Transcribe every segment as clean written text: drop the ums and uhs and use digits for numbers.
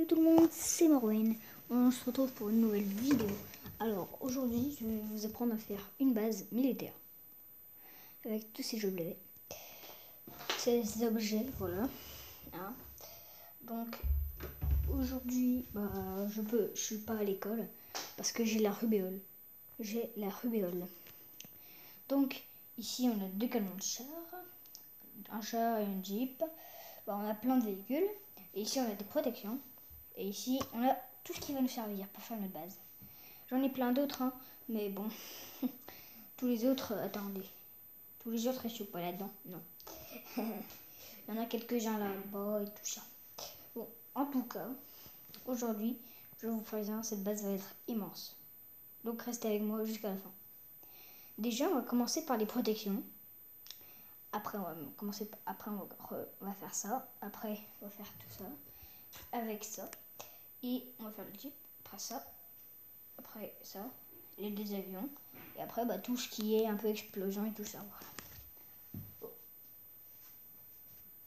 Salut tout le monde, c'est Morwen. On se retrouve pour une nouvelle vidéo. Alors aujourd'hui, je vais vous apprendre à faire une base militaire avec tous ces objets. Ces objets, voilà. Hein. Donc aujourd'hui, je suis pas à l'école parce que j'ai la rubéole. Donc ici, on a deux canons de char, un char et un jeep. On a plein de véhicules. Et ici, on a des protections. Et ici, on a tout ce qui va nous servir pour faire notre base. J'en ai plein d'autres, hein, mais bon. Tous les autres, attendez. Tous les autres, je suis pas là-dedans, non. Il y en a quelques-uns là-bas et tout ça. Bon, en tout cas, aujourd'hui, je vous préviens, cette base va être immense. Donc, restez avec moi jusqu'à la fin. Déjà, on va commencer par les protections. Après, on va faire ça. Après, on va faire tout ça. Avec ça. Et on va faire le jeep. Après ça. Après ça. Les deux avions. Et après, tout ce qui est un peu explosion et tout ça.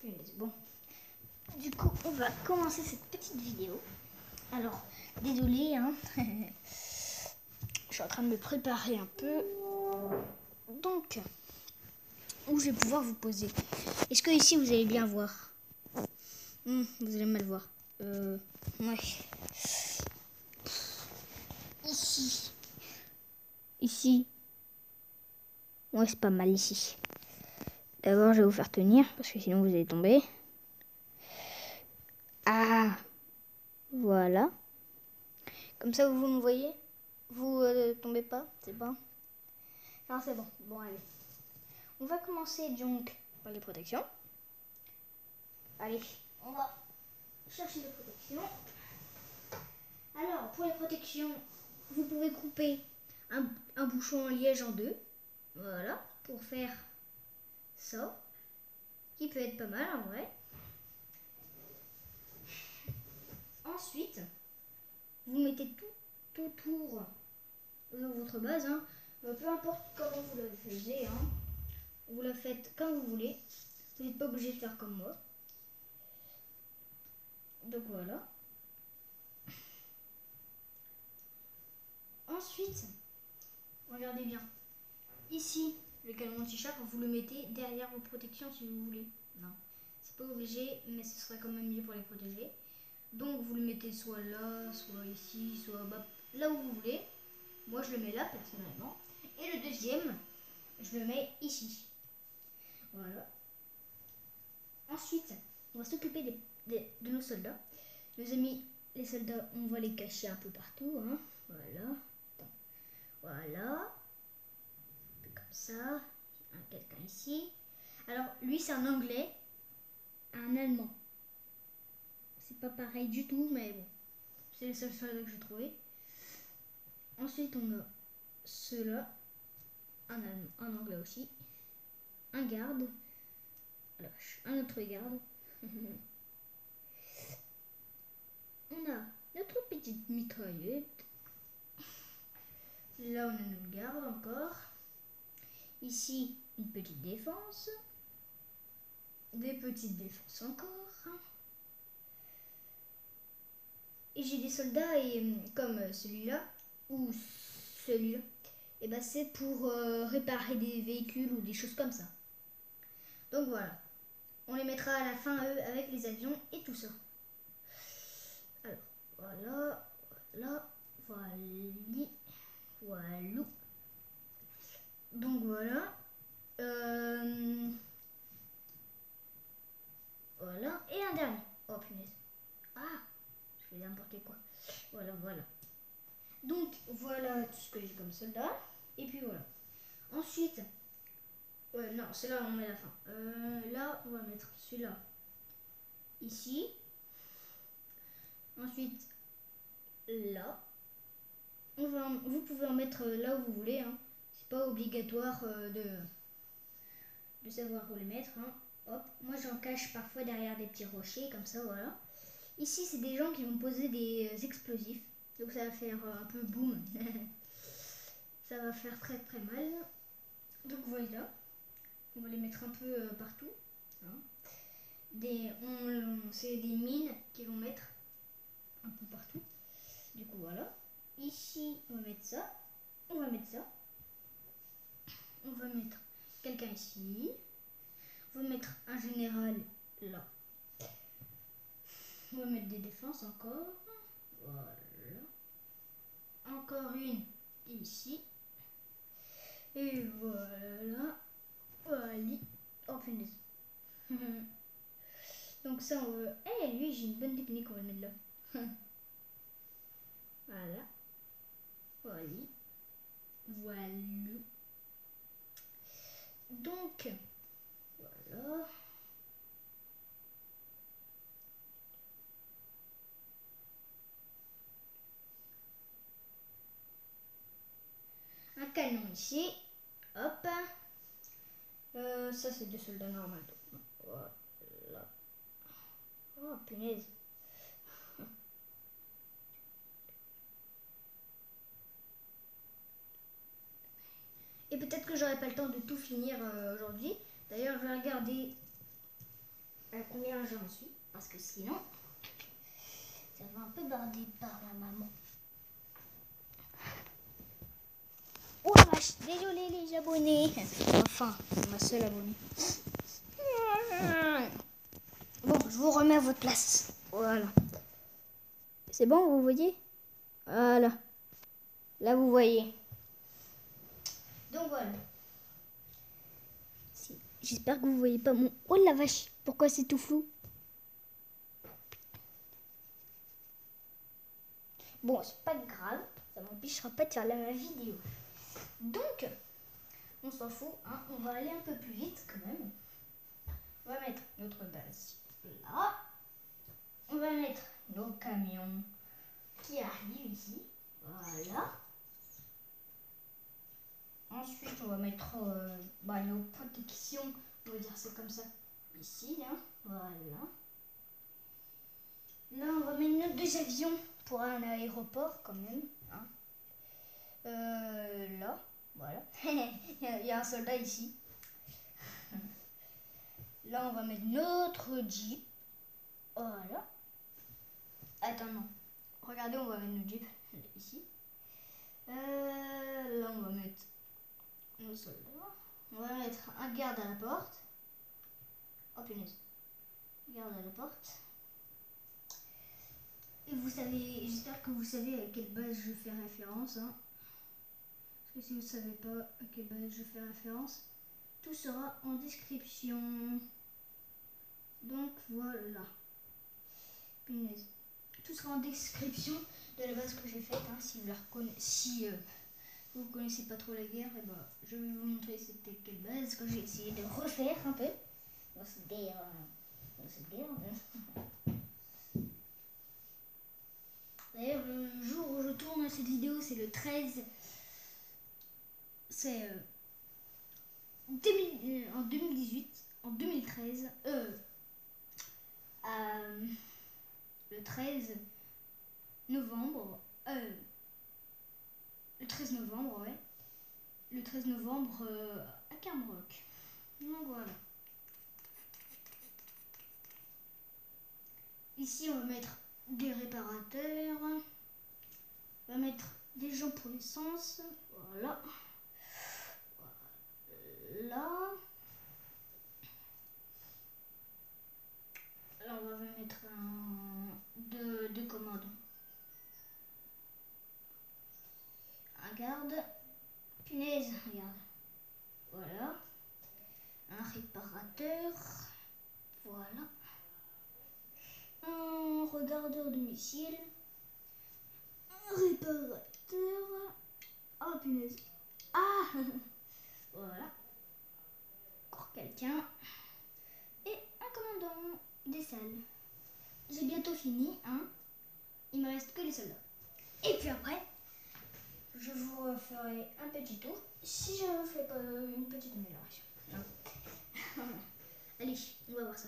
Voilà. Bon. Du coup, on va commencer cette petite vidéo. Alors, désolé, hein. Je suis en train de me préparer un peu. Donc, où je vais pouvoir vous poser. Est-ce que ici, vous allez bien voir? Vous allez mal voir. Ouais. Ici. Ouais, c'est pas mal ici. D'abord, je vais vous faire tenir, parce que sinon vous allez tomber. Ah, voilà. Comme ça, vous me voyez? Vous tombez pas, c'est bon? Non, c'est bon. Bon, allez. On va commencer donc par les protections. Allez, on va chercher les protections. Alors, pour les protections, vous pouvez couper un bouchon en liège en deux. Voilà, pour faire ça. Qui peut être pas mal en vrai. Ensuite, vous mettez tout autour de votre base. Hein. Peu importe comment vous la faites. Hein. Vous la faites comme vous voulez. Vous n'êtes pas obligé de faire comme moi. Donc voilà. Ensuite, regardez bien. Ici, le canon anti-char, vous le mettez derrière vos protections si vous voulez. Non, c'est pas obligé, mais ce serait quand même mieux pour les protéger. Donc vous le mettez soit là, soit ici, soit là où vous voulez. Moi je le mets là personnellement. Et le deuxième, je le mets ici. Voilà. Ensuite, on va s'occuper de nos soldats. Nos amis, les soldats, on va les cacher un peu partout. Hein. Voilà. Attends. Voilà. Comme ça. Quelqu'un ici. Alors, lui, c'est un anglais. Un allemand. C'est pas pareil du tout, mais bon. C'est les seuls soldats que j'ai trouvés. Ensuite, on a ceux-là. Un anglais aussi. Un garde. Alors, un autre garde. On a notre petite mitraillette. Là, on a notre garde encore. Ici, une petite défense. Des petites défenses encore. Et j'ai des soldats comme celui-là ou celui-là. Et c'est pour réparer des véhicules ou des choses comme ça. Donc voilà. On les mettra à la fin, eux, avec les avions et tout ça. Alors, voilà. Voilou. Donc voilà. Voilà. Et un dernier. Oh punaise. Ah, je fais n'importe quoi. Voilà. Donc voilà tout ce que j'ai comme soldat. Et puis voilà. Ensuite, non, c'est là on met la fin. Là, on va mettre celui-là ici. Ensuite, là. Vous pouvez en mettre là où vous voulez. Hein. C'est pas obligatoire de savoir où les mettre. Hein. Hop, moi j'en cache parfois derrière des petits rochers comme ça, voilà. Ici, c'est des gens qui vont poser des explosifs. Donc ça va faire un peu boum. Ça va faire très très mal. Donc voilà. On va les mettre un peu partout. Hein. C'est des mines qu'ils vont mettre. ici, on va mettre ça. On va mettre ça. On va mettre quelqu'un ici. On va mettre un général là. On va mettre des défenses encore. Voilà. Encore une ici. Et voilà. Voilà. Oh punaise. Donc ça on va... Eh lui j'ai une bonne technique, on va le mettre là. Voilà. Voilà. Voilà. Donc voilà. Un canon ici. Hop. Ça c'est des soldats normaux. Voilà. Oh punaise. Et peut-être que j'aurai pas le temps de tout finir aujourd'hui. D'ailleurs, je vais regarder à combien j'en suis. Parce que sinon, ça va un peu barder par la maman. Oh la vache, désolé les abonnés. Enfin, c'est ma seule abonnée. Bon, je vous remets à votre place. Voilà. C'est bon, vous voyez? Voilà. Là, vous voyez. Donc voilà. J'espère que vous voyez pas mon... Oh la vache, pourquoi c'est tout flou? Bon, c'est pas grave, ça m'empêchera pas de faire la vidéo. Donc, on s'en fout, hein, on va aller un peu plus vite quand même. On va mettre notre base là. On va mettre nos camions qui arrivent ici. Voilà. Ensuite, on va mettre nos protections, on va dire c'est comme ça, ici, là. Voilà. Là, on va mettre nos deux avions pour un aéroport quand même. Hein. Là, voilà. Il y a un soldat ici. Là, on va mettre notre Jeep. Voilà. Attends, non. Regardez, on va mettre notre Jeep ici. Là, on va mettre nos soldats. On va mettre un garde à la porte. Oh punaise. Garde à la porte. Et vous savez, j'espère que vous savez à quelle base je fais référence. Hein. Parce que si vous ne savez pas à quelle base je fais référence, tout sera en description. Donc voilà. Punaise. Tout sera en description de la base que j'ai faite. Hein. Si vous ne connaissez pas trop la guerre, et ben, je vais vous montrer c'était quelle base que j'ai essayé de refaire un peu dans cette guerre. D'ailleurs, le jour où je tourne cette vidéo, c'est le 13. C'est en 2018, en 2013, le 13 novembre, le 13 novembre, ouais. Le 13 novembre à Cameroc. Donc voilà. Ici, on va mettre des réparateurs. On va mettre des gens pour l'essence. Voilà. Là. Là, on va mettre deux commandes. Un garde. Punaise, regarde. Voilà. Un réparateur. Voilà. Un regardeur de missiles. Un réparateur. Oh punaise. Ah voilà. Encore quelqu'un. Et un commandant des salles. J'ai bientôt fini, hein. Il me reste que les soldats. Et puis après, je vous ferai un petit tour si je ne fais pas une petite amélioration. Allez, on va voir ça.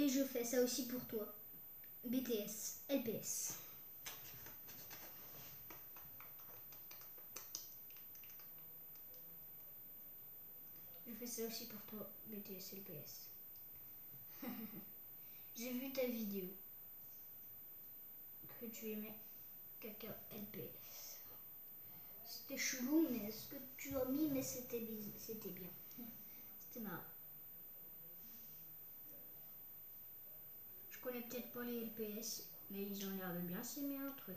Et je fais ça aussi pour toi. BTS, LPS. Je fais ça aussi pour toi, BTS, LPS. J'ai vu ta vidéo que tu aimais, caca LPS. C'était chelou, mais ce que tu as mis, mais c'était bien. C'était marrant. Je connais peut-être pas les LPS, mais ils ont l'air de bien s'aimer entre eux.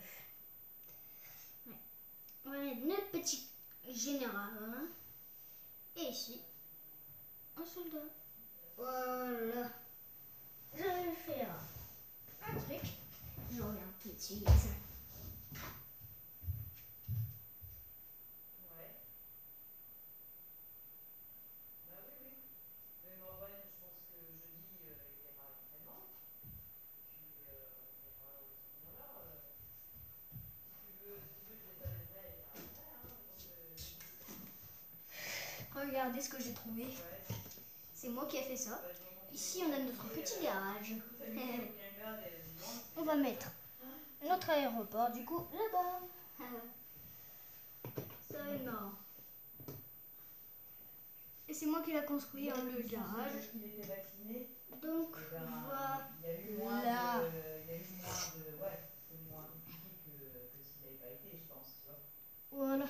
Ouais. On va mettre notre petit général. Hein. Et ici, un soldat. Voilà. Je vais faire un truc. Je reviens tout de suite. Regardez ce que j'ai trouvé. C'est moi qui ai fait ça. Ici, on a notre petit garage. On va mettre notre aéroport, du coup, là-bas. Ça va être marrant. Et c'est moi qui l'ai construit, hein, le garage. Donc, voilà. Voilà. Voilà.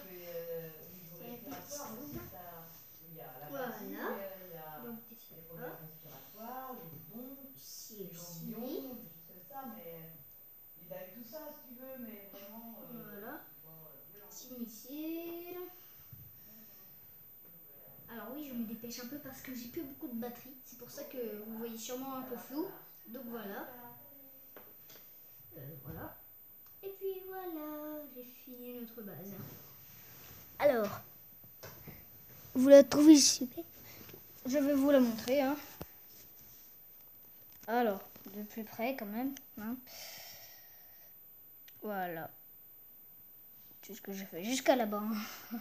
Donc ici, ici aussi. Voilà. Initial. Alors oui, je me dépêche un peu parce que j'ai plus beaucoup de batterie. C'est pour ça que vous voyez sûrement un peu flou. Donc voilà. Voilà. Et puis voilà, j'ai fini notre base. Alors, vous la trouvez super. Je vais vous la montrer. Hein. Alors, de plus près quand même. Hein. Voilà. C'est ce que j'ai fait jusqu'à là-bas. Hein.